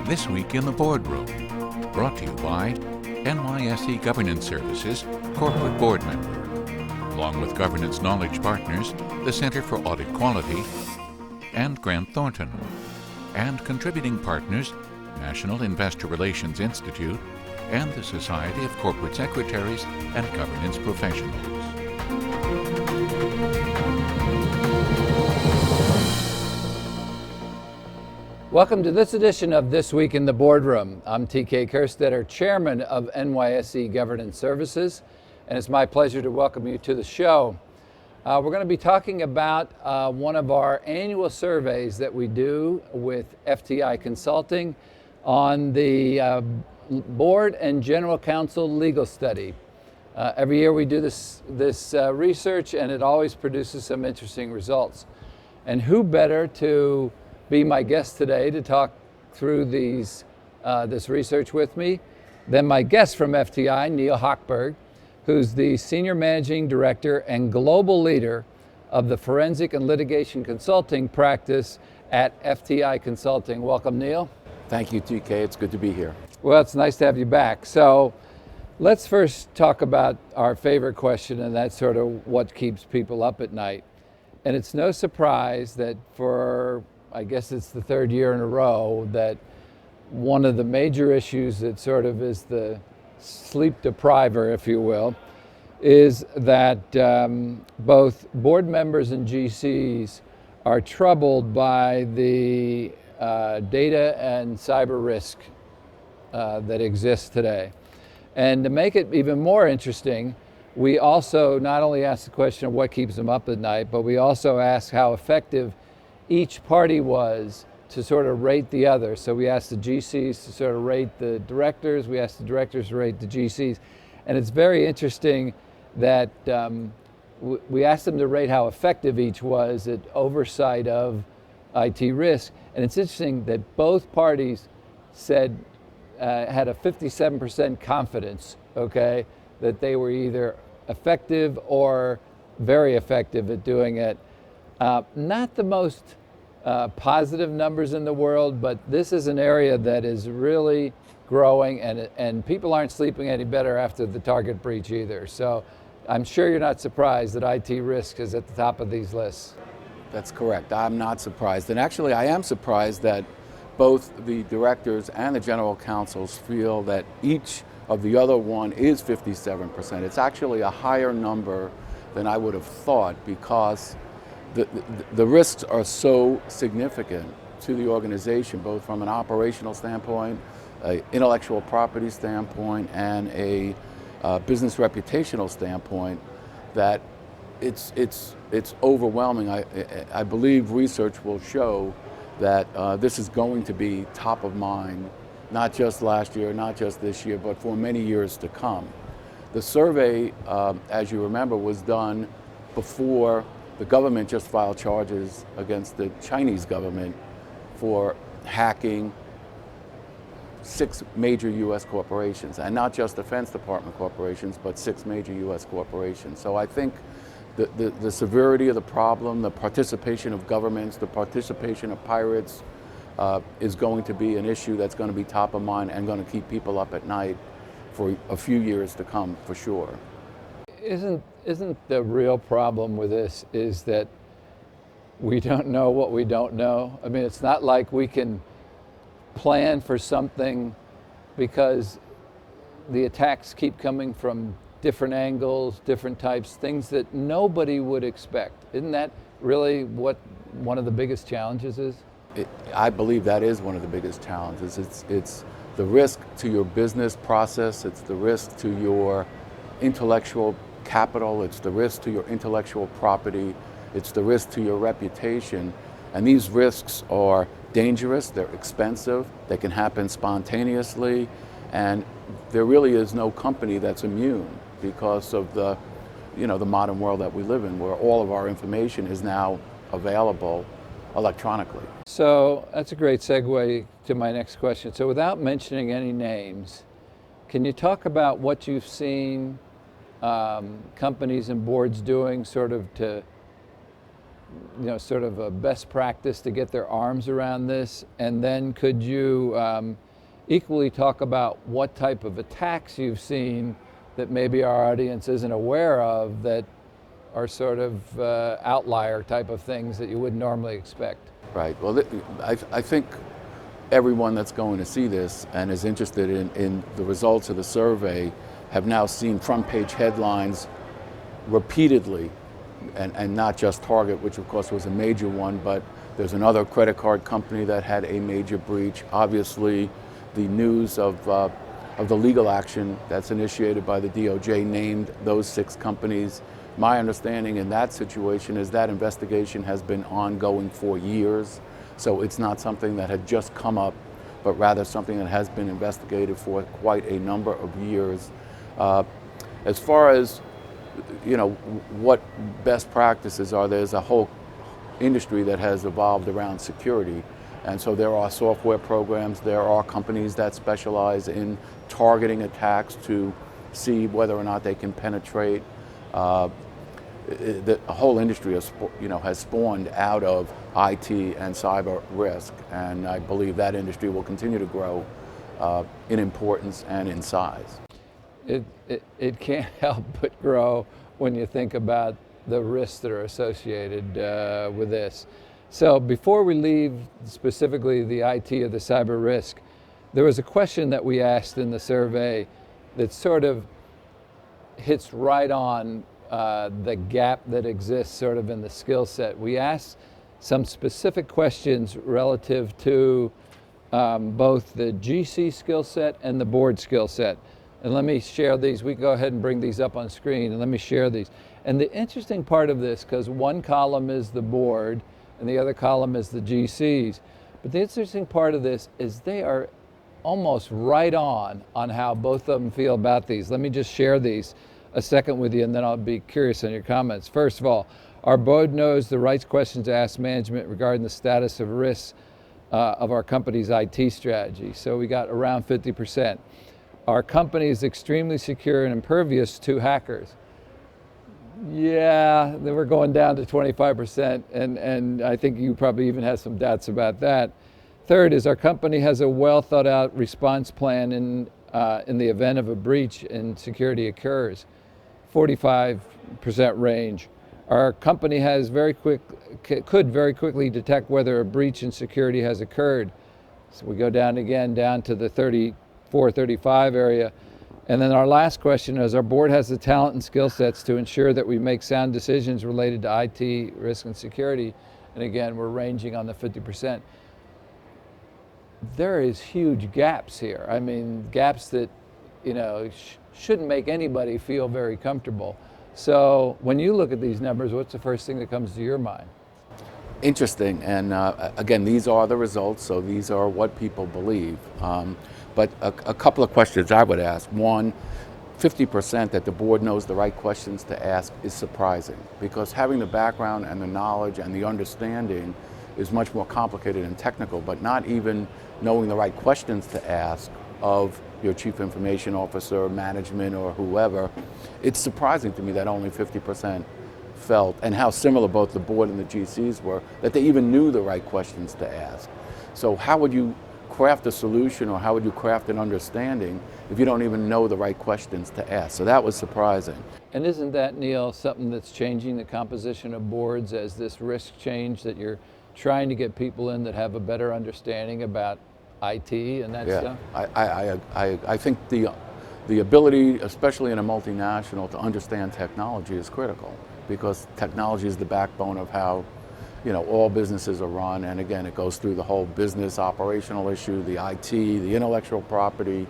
This Week in the Boardroom, brought to you by NYSE Governance Services Corporate Board Member, along with Governance Knowledge Partners, the Center for Audit Quality, and Grant Thornton, and contributing partners, National Investor Relations Institute, and the Society of Corporate Secretaries and Governance Professionals. Welcome to this edition of This Week in the Boardroom. I'm TK Kerstetter, Chairman of NYSE Governance Services, and it's my pleasure to welcome you to the show. We're going to be talking about one of our annual surveys that we do with FTI Consulting on the Board and General Counsel Legal Study. Every year we do this research, and it always produces some interesting results. And who better to be my guest today to talk through this research with me than my guest from FTI, Neal Hochberg, who's the Senior Managing Director and Global Leader of the Forensic and Litigation Consulting practice at FTI Consulting. Welcome, Neal. Thank you, TK. It's good to be here. Well, it's nice to have you back. So let's first talk about our favorite question, and that's sort of what keeps people up at night. And it's no surprise that for, I guess it's the third year in a row, that one of the major issues that sort of is the sleep depriver, if you will, is that both board members and GCs are troubled by the data and cyber risk that exists today. And to make it even more interesting, we also not only ask the question of what keeps them up at night, but we also ask how effective each party was to sort of rate the other. So we asked the GCs to sort of rate the directors, we asked the directors to rate the GCs. And it's very interesting that we asked them to rate how effective each was at oversight of IT risk. And it's interesting that both parties said, had a 57% confidence, okay, that they were either effective or very effective at doing it. Not the most positive numbers in the world, but this is an area that is really growing, and people aren't sleeping any better after the Target breach either. So I'm sure you're not surprised that IT risk is at the top of these lists. That's correct. I'm not surprised. And actually, I am surprised that both the directors and the general counsels feel that each of the other one is 57%. It's actually a higher number than I would have thought, because the risks are so significant to the organization, both from an operational standpoint, an intellectual property standpoint, and a business reputational standpoint, that it's overwhelming. I believe research will show that this is going to be top of mind, not just last year, not just this year, but for many years to come. The survey, as you remember, was done before the government just filed charges against the Chinese government for hacking 6 major U.S. corporations, and not just Defense Department corporations, but 6 major U.S. corporations. So I think the severity of the problem, the participation of governments, the participation of pirates is going to be an issue that's going to be top of mind and going to keep people up at night for a few years to come, for sure. Isn't the real problem with this is that we don't know what we don't know? I mean, it's not like we can plan for something, because the attacks keep coming from different angles, different types, things that nobody would expect. Isn't that really what one of the biggest challenges is? I believe that is one of the biggest challenges. It's the risk to your business process, it's the risk to your intellectual capital, it's the risk to your intellectual property, it's the risk to your reputation. And these risks are dangerous, they're expensive, they can happen spontaneously, and there really is no company that's immune because of the modern world that we live in, where all of our information is now available electronically. So that's a great segue to my next question. So without mentioning any names, can you talk about what you've seen companies and boards doing sort of to sort of a best practice to get their arms around this? And then could you equally talk about what type of attacks you've seen that maybe our audience isn't aware of that are sort of outlier type of things that you wouldn't normally expect? Right. Well, I think everyone that's going to see this and is interested in the results of the survey have now seen front page headlines repeatedly, and not just Target, which of course was a major one, but there's another credit card company that had a major breach. Obviously, the news of the legal action that's initiated by the DOJ named those 6 companies. My understanding in that situation is that investigation has been ongoing for years, so it's not something that had just come up, but rather something that has been investigated for quite a number of years. As far as what best practices are, there's a whole industry that has evolved around security. And so there are software programs, there are companies that specialize in targeting attacks to see whether or not they can penetrate. The whole industry has spawned out of IT and cyber risk, and I believe that industry will continue to grow in importance and in size. It can't help but grow when you think about the risks that are associated with this. So before we leave specifically the IT or the cyber risk, there was a question that we asked in the survey that sort of hits right on the gap that exists sort of in the skill set. We asked some specific questions relative to both the GC skill set and the board skill set. And let me share these. We can go ahead and bring these up on screen, and let me share these. And the interesting part of this, because one column is the board and the other column is the GCs, but the interesting part of this is they are almost right on how both of them feel about these. Let me just share these a second with you, and then I'll be curious on your comments. First of all, our board knows the right questions to ask management regarding the status of risks of our company's IT strategy. So we got around 50%. Our company is extremely secure and impervious to hackers. Yeah, then we're going down to 25%, and I think you probably even have some doubts about that. Third is our company has a well thought out response plan in the event of a breach and security occurs, 45% range. Our company has could very quickly detect whether a breach in security has occurred. So we go down again, down to the 34, 35 area. And then our last question is, our board has the talent and skill sets to ensure that we make sound decisions related to IT, risk, and security. And again, we're ranging on the 50%. There is huge gaps here. I mean, gaps that, shouldn't make anybody feel very comfortable. So when you look at these numbers, what's the first thing that comes to your mind? Interesting, and again, these are the results, so these are what people believe. But a couple of questions I would ask. One, 50% that the board knows the right questions to ask is surprising, because having the background and the knowledge and the understanding is much more complicated and technical, but not even knowing the right questions to ask of your chief information officer, management, or whoever, it's surprising to me that only 50% felt, and how similar both the board and the GCs were, that they even knew the right questions to ask. So how would you craft a solution, or how would you craft an understanding if you don't even know the right questions to ask? So that was surprising. And isn't that, Neal, something that's changing the composition of boards as this risk change, that you're trying to get people in that have a better understanding about IT and that stuff? I think the ability, especially in a multinational, to understand technology is critical, because technology is the backbone of how all businesses are run. And again, it goes through the whole business operational issue, the IT, the intellectual property,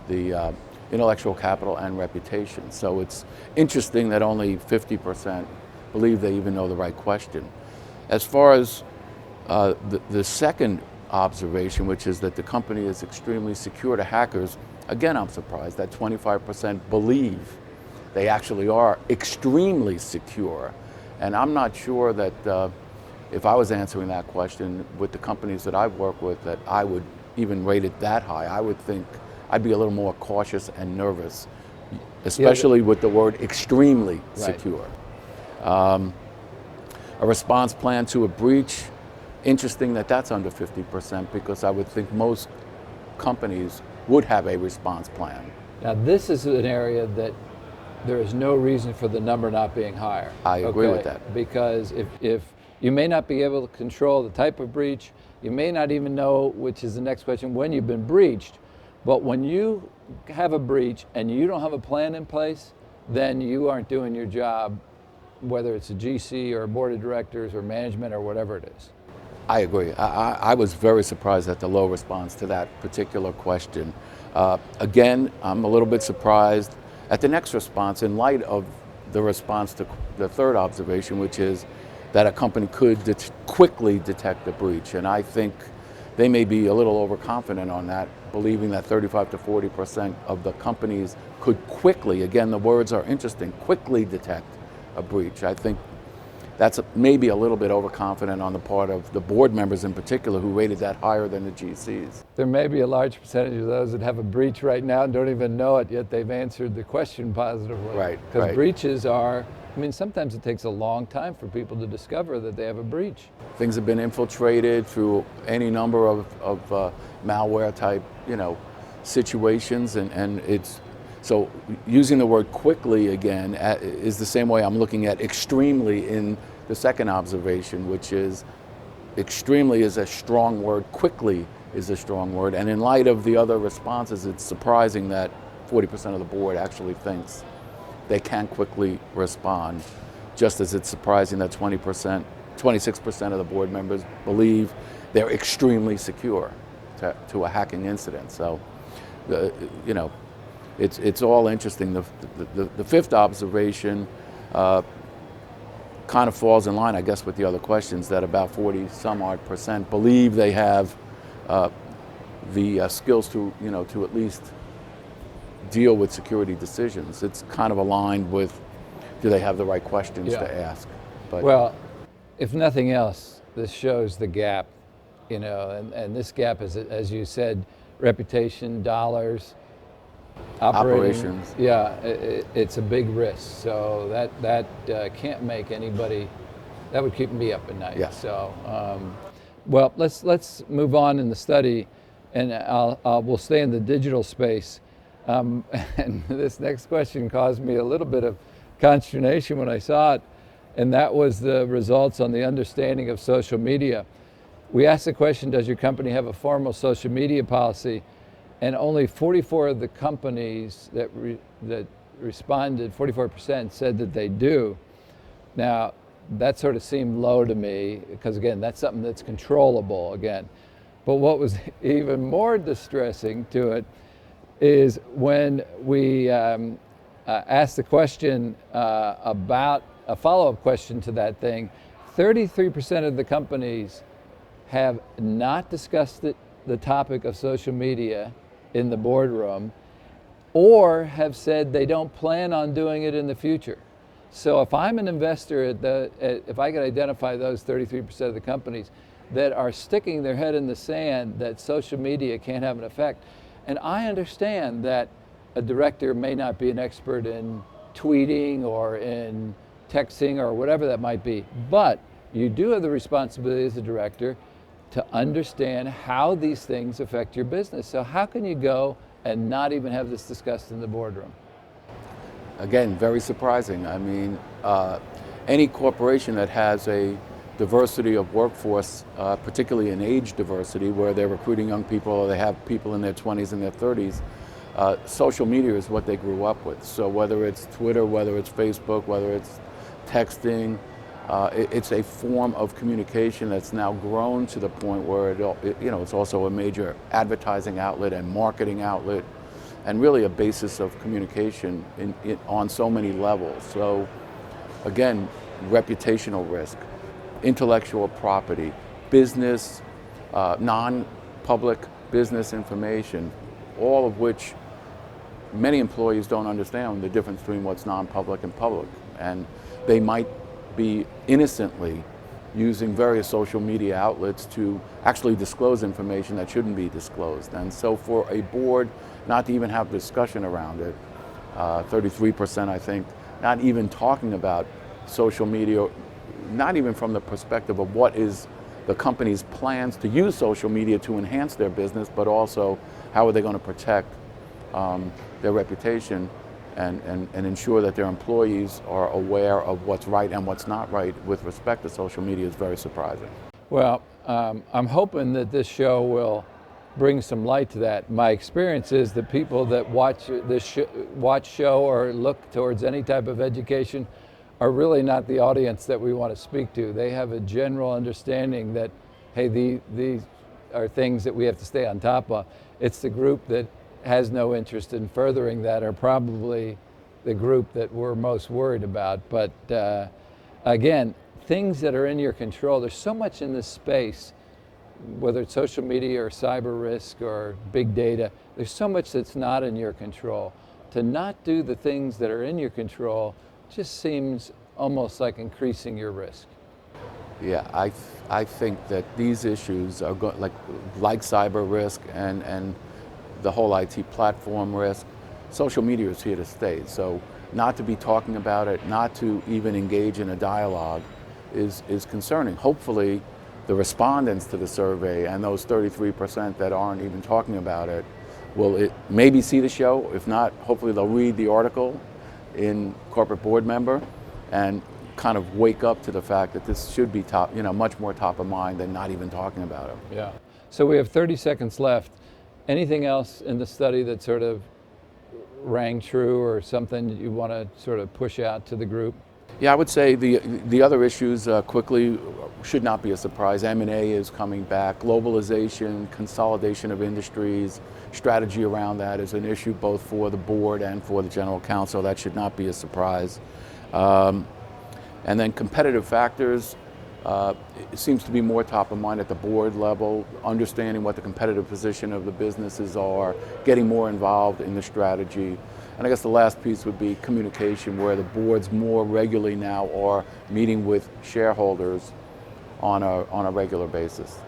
the intellectual capital and reputation. So it's interesting that only 50% believe they even know the right question. As far as the second observation, which is that the company is extremely secure to hackers, again, I'm surprised that 25% believe they actually are extremely secure. And I'm not sure that if I was answering that question with the companies that I've worked with, that I would even rate it that high. I would think I'd be a little more cautious and nervous, especially with the word extremely secure. A response plan to a breach, interesting that that's under 50%, because I would think most companies would have a response plan. Now, this is an area that there is no reason for the number not being higher. I agree with that. Because if you may not be able to control the type of breach, you may not even know, which is the next question, when you've been breached. But when you have a breach and you don't have a plan in place, then you aren't doing your job, whether it's a GC or a board of directors or management or whatever it is. I agree. I was very surprised at the low response to that particular question. Again, I'm a little bit surprised at the next response in light of the response to the third observation, which is that a company could quickly detect a breach. And I think they may be a little overconfident on that, believing that 35 to 40% of the companies could quickly, again, the words are interesting, quickly detect a breach. I think that's maybe a little bit overconfident on the part of the board members in particular, who rated that higher than the GCs. There may be a large percentage of those that have a breach right now and don't even know it, yet they've answered the question positively. Right. Because breaches are, I mean, sometimes it takes a long time for people to discover that they have a breach. Things have been infiltrated through any number of malware type, situations, and it's, so using the word quickly again is the same way I'm looking at extremely in the second observation, which is extremely is a strong word, quickly is a strong word, and in light of the other responses, it's surprising that 40% of the board actually thinks they can quickly respond, just as it's surprising that 26% of the board members believe they're extremely secure to a hacking incident. So, it's all interesting. The fifth observation kind of falls in line, I guess, with the other questions, that about 40-some-odd% believe they have the skills to at least deal with security decisions. It's kind of aligned with, do they have the right questions to ask? But, well, if nothing else, this shows the gap, and this gap is, as you said, reputation, dollars, operations. Yeah, it's a big risk. So that can't make anybody, that would keep me up at night. Yeah. So, well, let's move on in the study, and we'll stay in the digital space. And this next question caused me a little bit of consternation when I saw it, and that was the results on the understanding of social media. We asked the question, does your company have a formal social media policy? And only 44 of the companies that responded, 44% said that they do. Now, that sort of seemed low to me, because again, that's something that's controllable again. But what was even more distressing to it is when we asked the question about a follow-up question to that thing, 33% of the companies have not discussed the topic of social media in the boardroom, or have said they don't plan on doing it in the future. So if I'm an investor if I could identify those 33% of the companies that are sticking their head in the sand that social media can't have an effect, and I understand that a director may not be an expert in tweeting or in texting or whatever that might be, but you do have the responsibility as a director to understand how these things affect your business. So how can you go and not even have this discussed in the boardroom? Again, very surprising. I mean, any corporation that has a diversity of workforce, particularly in age diversity, where they're recruiting young people or they have people in their 20s and their 30s, social media is what they grew up with. So whether it's Twitter, whether it's Facebook, whether it's texting, it's a form of communication that's now grown to the point where it's also a major advertising outlet and marketing outlet, and really a basis of communication on so many levels. So again, reputational risk, intellectual property, business, non-public business information, all of which many employees don't understand the difference between what's non-public and public, and they might be innocently using various social media outlets to actually disclose information that shouldn't be disclosed. And so for a board not to even have discussion around it, 33% I think, not even talking about social media not even from the perspective of what is the company's plans to use social media to enhance their business, but also how are they going to protect their reputation and ensure that their employees are aware of what's right and what's not right with respect to social media is very surprising. Well, I'm hoping that this show will bring some light to that. My experience is that people that watch this show or look towards any type of education are really not the audience that we want to speak to. They have a general understanding that, hey, these are things that we have to stay on top of. It's the group that has no interest in furthering that are probably the group that we're most worried about. But again, things that are in your control, there's so much in this space, whether it's social media or cyber risk or big data, there's so much that's not in your control. To not do the things that are in your control just seems almost like increasing your risk. Yeah, I think that these issues are like cyber risk and the whole IT platform risk. Social media is here to stay. So not to be talking about it, not to even engage in a dialogue is concerning. Hopefully the respondents to the survey and those 33% that aren't even talking about it will maybe see the show. If not, hopefully they'll read the article in Corporate Board Member and kind of wake up to the fact that this should be much more top of mind than not even talking about it. Yeah. So we have 30 seconds left. Anything else in the study that sort of rang true or something you want to sort of push out to the group? Yeah, I would say the other issues quickly should not be a surprise. M&A is coming back. Globalization, consolidation of industries, strategy around that is an issue both for the board and for the general counsel. That should not be a surprise. And then competitive factors, it seems to be more top of mind at the board level, understanding what the competitive position of the businesses are, getting more involved in the strategy. And I guess the last piece would be communication, where the boards more regularly now are meeting with shareholders on a regular basis.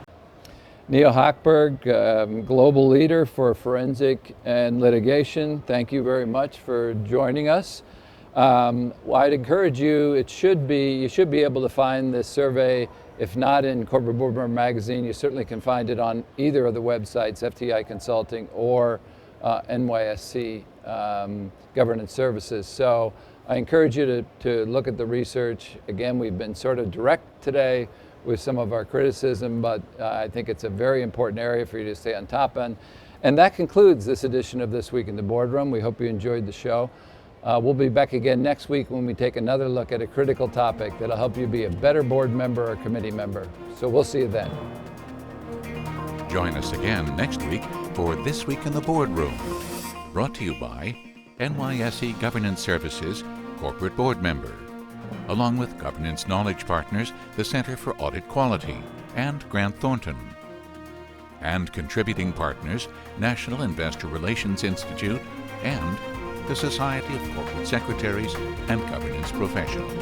Neal Hochberg, global leader for forensic and litigation, thank you very much for joining us. Well, I'd encourage you, you should be able to find this survey, if not in Corporate Board Member Magazine, you certainly can find it on either of the websites, FTI Consulting or NYSE Governance Services. So I encourage you to look at the research. Again, we've been sort of direct today with some of our criticism, but I think it's a very important area for you to stay on top of. And that concludes this edition of This Week in the Boardroom. We hope you enjoyed the show. We'll be back again next week when we take another look at a critical topic that'll help you be a better board member or committee member. So we'll see you then. Join us again next week for This Week in the Boardroom, brought to you by NYSE Governance Services Corporate Board Member, along with Governance Knowledge Partners, the Center for Audit Quality, and Grant Thornton. And contributing partners, National Investor Relations Institute and the Society of Corporate Secretaries and Governance Professionals.